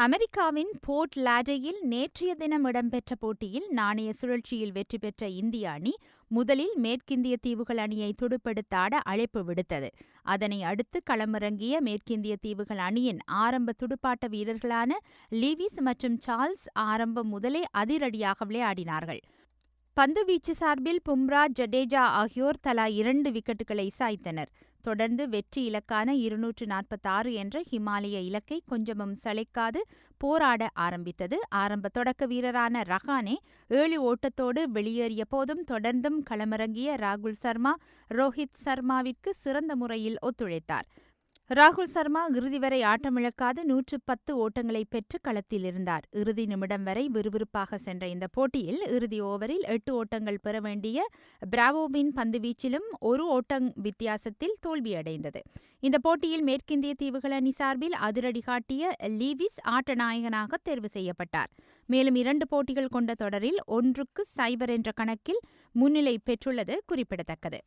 அமெரிக்காவின் போர்ட் லாடரில் நேற்றைய தினம் இடம்பெற்ற போட்டியில் நாணய சுழற்சியில் வெற்றி பெற்ற இந்திய அணி முதலில் மேற்கிந்திய தீவுகள் அணியை துடுப்படுத்தாட அழைப்பு விடுத்தது. அதனை அடுத்து களமிறங்கிய மேற்கிந்திய தீவுகள் அணியின் ஆரம்ப துடுப்பாட்ட வீரர்களான லீவிஸ் மற்றும் சார்ல்ஸ் ஆரம்பம் முதலே அதிரடியாக விளையாடினார்கள். பந்துவீச்சு சார்பில் பும்ரா, ஜடேஜா ஆகியோர் தலா 2 விக்கெட்டுகளை சாய்த்தனர். தொடர்ந்து வெற்றி இலக்கான 246 என்ற ஹிமாலய இலக்கை கொஞ்சமும் சளைக்காது போராட ஆரம்பித்தது. ஆரம்ப தொடக்க வீரரான ரஹானே 7 ஓட்டத்தோடு வெளியேறிய போதும் தொடர்ந்தும் களமிறங்கிய ராகுல் சர்மா, ரோஹித் சர்மாவிற்கு சிறந்த முறையில் ஒத்துழைத்தார். ராகுல் சர்மா இறுதி வரை ஆட்டமிழக்காது 110 ஓட்டங்களை பெற்று களத்தில் இருந்தார். இறுதி நிமிடம் வரை விறுவிறுப்பாக சென்ற இந்த போட்டியில் இறுதி ஓவரில் 8 ஓட்டங்கள் பெற வேண்டிய பிராவோவின் பந்துவீச்சிலும் 1 ஓட்டம் வித்தியாசத்தில் தோல்வியடைந்தது. இந்த போட்டியில் மேற்கிந்திய தீவுகள் அணி சார்பில் அதிரடி காட்டிய லீவிஸ் ஆட்டநாயகனாக தேர்வு செய்யப்பட்டார். மேலும் 2 போட்டிகள் கொண்ட தொடரில் 1-0 என்ற கணக்கில் முன்னிலை பெற்றுள்ளது குறிப்பிடத்தக்கது.